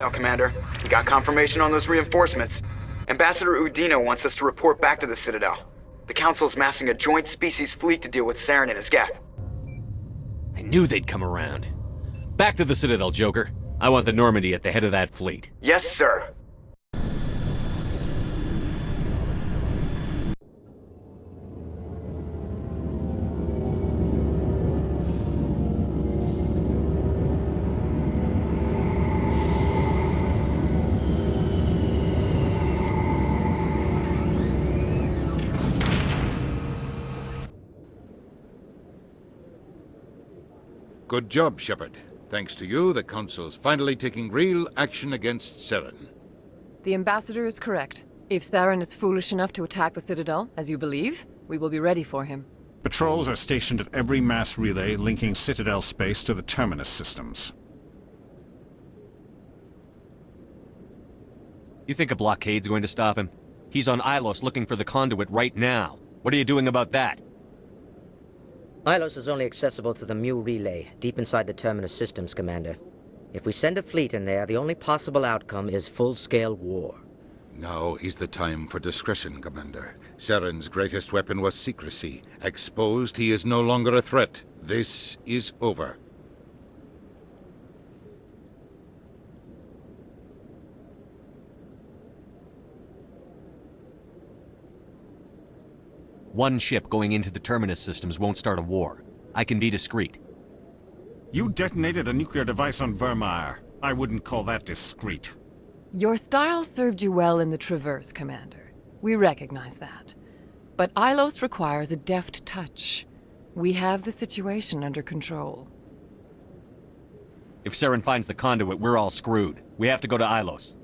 Now, Commander, we got confirmation on those reinforcements. Ambassador Udina wants us to report back to the Citadel. The Council's massing a joint species fleet to deal with Saren and his Geth. I knew they'd come around. Back to the Citadel, Joker. I want the Normandy at the head of that fleet. Yes, sir. Good job, Shepard. Thanks to you, the Council's finally taking real action against Saren. The Ambassador is correct. If Saren is foolish enough to attack the Citadel, as you believe, we will be ready for him. Patrols are stationed at every mass relay linking Citadel space to the Terminus systems. You think a blockade's going to stop him? He's on Ilos looking for the conduit right now. What are you doing about that? Ilos is only accessible to the Mu relay, deep inside the Terminus systems, Commander. If we send a fleet in there, the only possible outcome is full-scale war. Now is the time for discretion, Commander. Saren's greatest weapon was secrecy. Exposed, he is no longer a threat. This is over. One ship going into the Terminus systems won't start a war. I can be discreet. You detonated a nuclear device on Vermeer. I wouldn't call that discreet. Your style served you well in the Traverse, Commander. We recognize that. But Ilos requires a deft touch. We have the situation under control. If Saren finds the conduit, we're all screwed. We have to go to Ilos.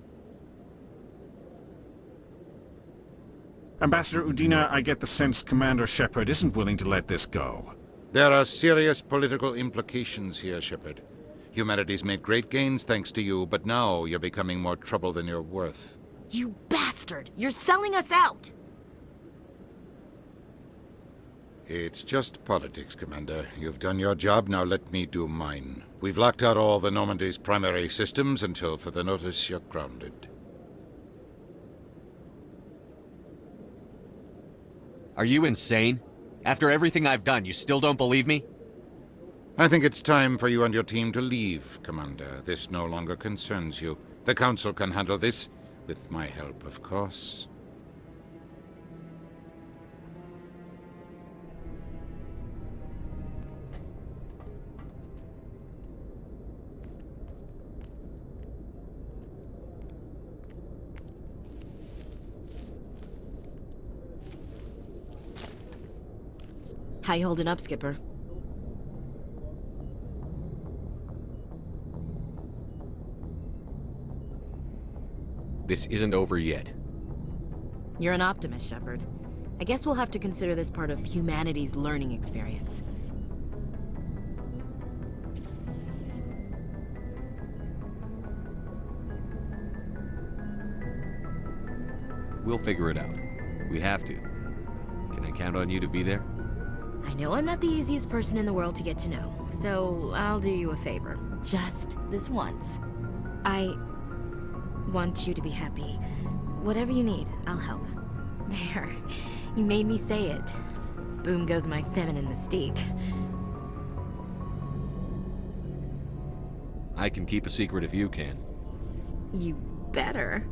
Ambassador Udina, I get the sense Commander Shepard isn't willing to let this go. There are serious political implications here, Shepard. Humanity's made great gains thanks to you, but now you're becoming more trouble than you're worth. You bastard! You're selling us out! It's just politics, Commander. You've done your job, now let me do mine. We've locked out all the Normandy's primary systems until further notice you're grounded. Are you insane? After everything I've done, you still don't believe me? I think it's time for you and your team to leave, Commander. This no longer concerns you. The Council can handle this, with my help, of course. How you holding up, Skipper? This isn't over yet. You're an optimist, Shepard. I guess we'll have to consider this part of humanity's learning experience. We'll figure it out. We have to. Can I count on you to be there? I know I'm not the easiest person in the world to get to know, so I'll do you a favor. Just this once. I want you to be happy. Whatever you need, I'll help. There. You made me say it. Boom goes my feminine mystique. I can keep a secret if you can. You better.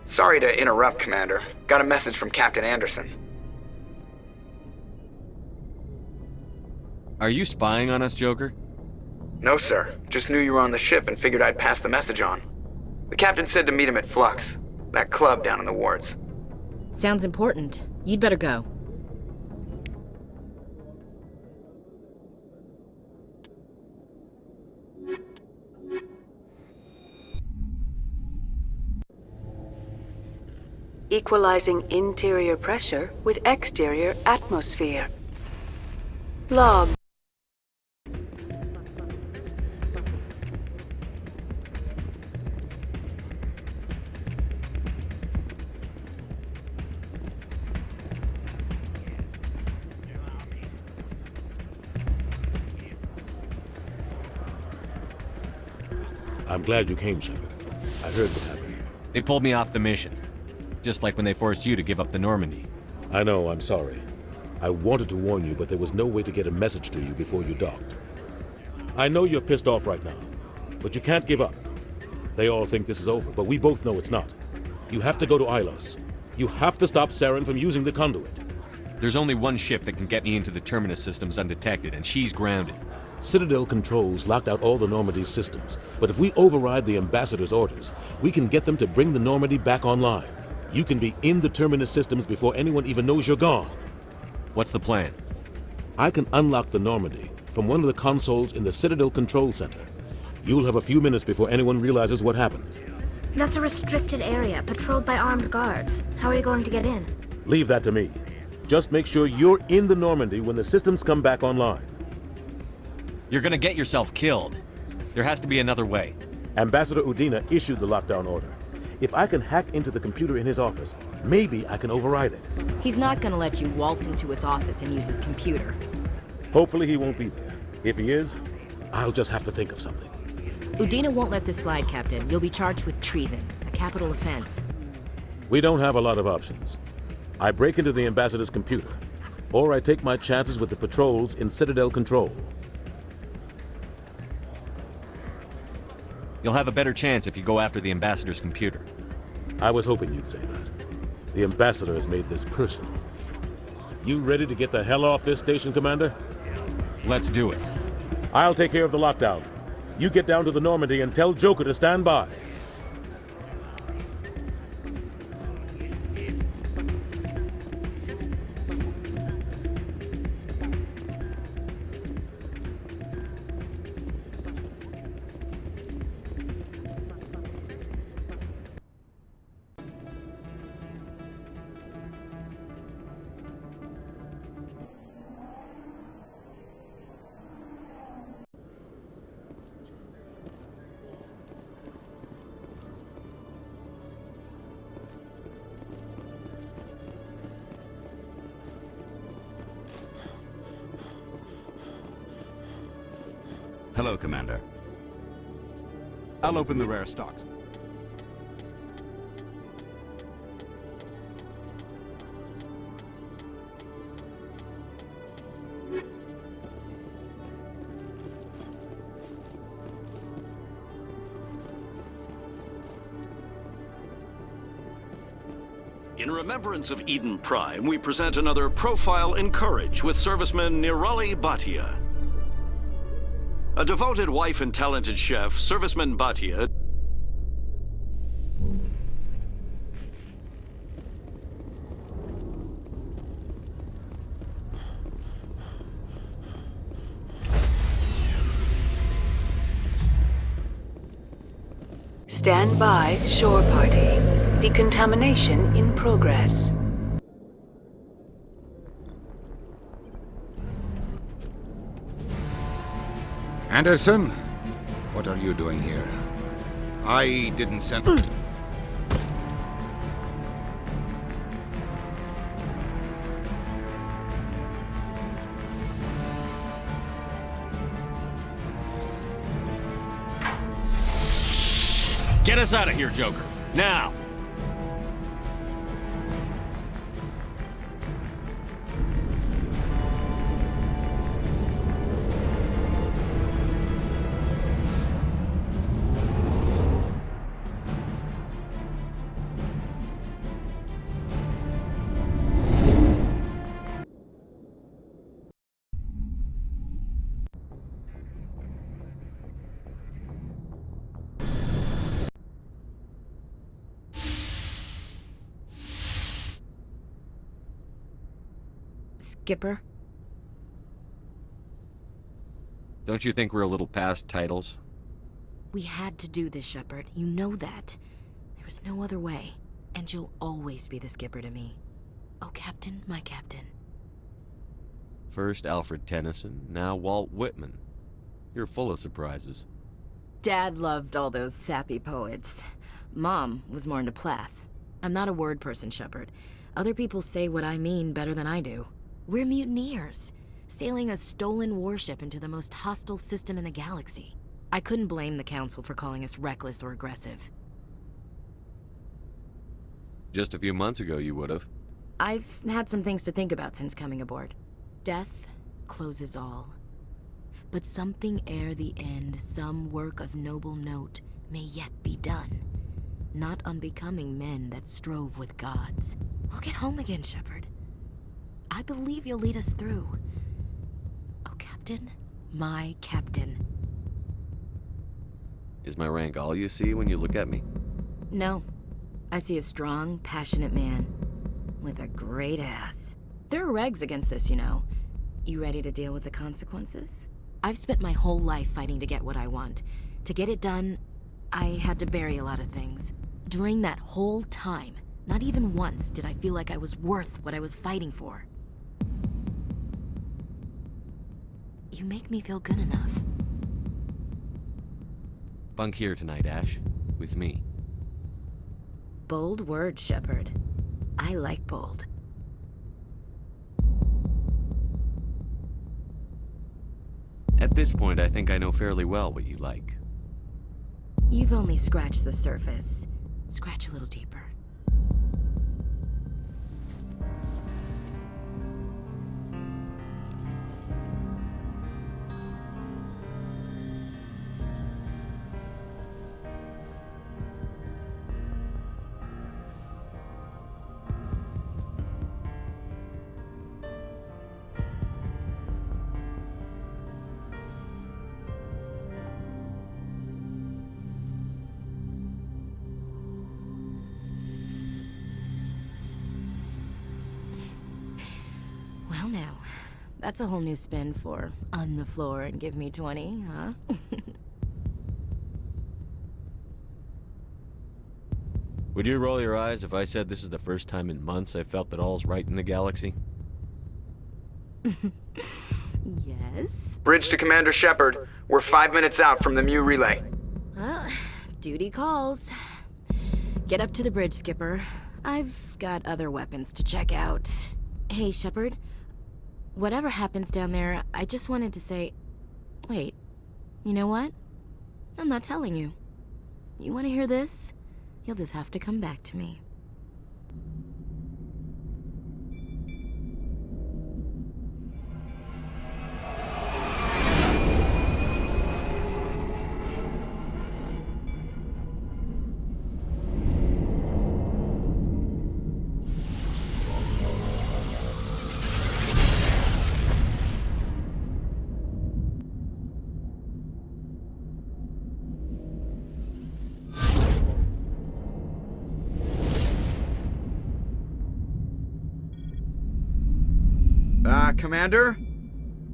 Sorry to interrupt, Commander. Got a message from Captain Anderson. Are you spying on us, Joker? No, sir. Just knew you were on the ship and figured I'd pass the message on. The captain said to meet him at Flux, that club down in the wards. Sounds important. You'd better go. Equalizing interior pressure with exterior atmosphere. Log. I'm glad you came, Shepard. I heard what happened. They pulled me off the mission. Just like when they forced you to give up the Normandy. I know, I'm sorry. I wanted to warn you, but there was no way to get a message to you before you docked. I know you're pissed off right now, but you can't give up. They all think this is over, but we both know it's not. You have to go to Ilos. You have to stop Saren from using the conduit. There's only one ship that can get me into the Terminus systems undetected, and she's grounded. Citadel controls locked out all the Normandy's systems, but if we override the Ambassador's orders, we can get them to bring the Normandy back online. You can be in the Terminus systems before anyone even knows you're gone. What's the plan? I can unlock the Normandy from one of the consoles in the Citadel Control Center. You'll have a few minutes before anyone realizes what happened. That's a restricted area, patrolled by armed guards. How are you going to get in? Leave that to me. Just make sure you're in the Normandy when the systems come back online. You're gonna get yourself killed. There has to be another way. Ambassador Udina issued the lockdown order. If I can hack into the computer in his office, maybe I can override it. He's not gonna let you waltz into his office and use his computer. Hopefully he won't be there. If he is, I'll just have to think of something. Udina won't let this slide, Captain. You'll be charged with treason, a capital offense. We don't have a lot of options. I break into the Ambassador's computer, or I take my chances with the patrols in Citadel Control. You'll have a better chance if you go after the Ambassador's computer. I was hoping you'd say that. The Ambassador has made this personal. You ready to get the hell off this station, Commander? Let's do it. I'll take care of the lockdown. You get down to the Normandy and tell Joker to stand by. Hello, Commander. I'll open the rare stocks. In remembrance of Eden Prime, we present another Profile in Courage with serviceman Nirali Bhatia. A devoted wife and talented chef, serviceman Bhatia Stand by, shore party. Decontamination in progress. Anderson, what are you doing here? I didn't send... Get us out of here, Joker. Now! Skipper? Don't you think we're a little past titles? We had to do this, Shepard. You know that. There was no other way. And you'll always be the skipper to me. Oh, Captain, my Captain. First Alfred Tennyson, now Walt Whitman. You're full of surprises. Dad loved all those sappy poets. Mom was more into Plath. I'm not a word person, Shepard. Other people say what I mean better than I do. We're mutineers, sailing a stolen warship into the most hostile system in the galaxy. I couldn't blame the Council for calling us reckless or aggressive. Just a few months ago, you would've. I've had some things to think about since coming aboard. Death closes all. But something ere the end, some work of noble note, may yet be done. Not unbecoming men that strove with gods. We'll get home again, Shepard. I believe you'll lead us through. Oh, Captain, my Captain. Is my rank all you see when you look at me? No. I see a strong, passionate man. With a great ass. There are regs against this, you know. You ready to deal with the consequences? I've spent my whole life fighting to get what I want. To get it done, I had to bury a lot of things. During that whole time, not even once did I feel like I was worth what I was fighting for. You make me feel good enough. Bunk here tonight, Ash. With me. Bold words, Shepard. I like bold. At this point, I think I know fairly well what you like. You've only scratched the surface. Scratch a little deeper. Well now, that's a whole new spin for on the floor and give me 20, huh? Would you roll your eyes if I said this is the first time in months I felt that all's right in the galaxy? Yes? Bridge to Commander Shepard. We're 5 minutes out from the Mu relay. Well, duty calls. Get up to the bridge, Skipper. I've got other weapons to check out. Hey, Shepard. Whatever happens down there, I just wanted to say... Wait, you know what? I'm not telling you. You want to hear this? You'll just have to come back to me. Commander?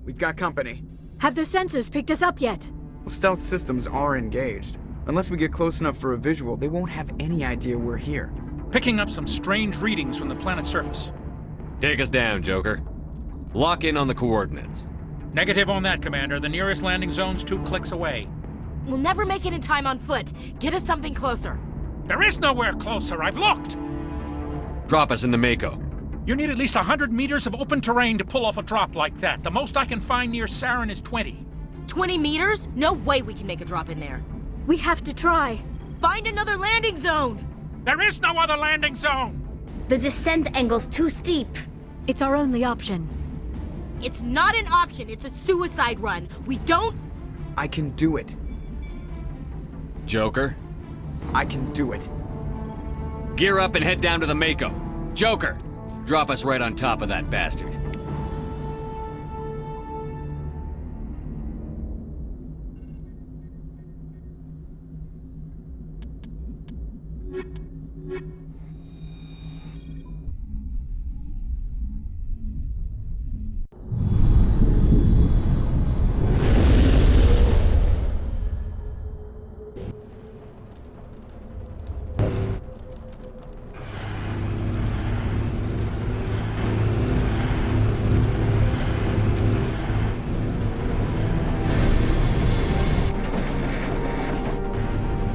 We've got company. Have their sensors picked us up yet? Well, stealth systems are engaged. Unless we get close enough for a visual, they won't have any idea we're here. Picking up some strange readings from the planet's surface. Take us down, Joker. Lock in on the coordinates. Negative on that, Commander. The nearest landing zone's 2 clicks away. We'll never make it in time on foot. Get us something closer. There is nowhere closer. I've looked. Drop us in the Mako. You need at least 100 meters of open terrain to pull off a drop like that. The most I can find near Saren is 20. 20 meters? No way we can make a drop in there. We have to try. Find another landing zone! There is no other landing zone! The descent angle's too steep. It's our only option. It's not an option, it's a suicide run. We don't... I can do it. Joker? I can do it. Gear up and head down to the Mako. Joker! Drop us right on top of that bastard.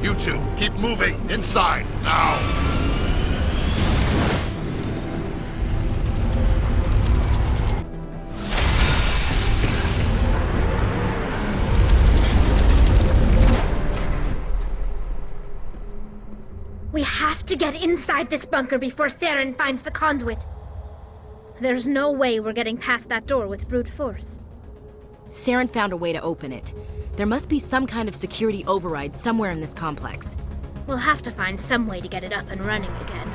You two, keep moving! Inside, now! We have to get inside this bunker before Saren finds the conduit. There's no way we're getting past that door with brute force. Saren found a way to open it. There must be some kind of security override somewhere in this complex. We'll have to find some way to get it up and running again.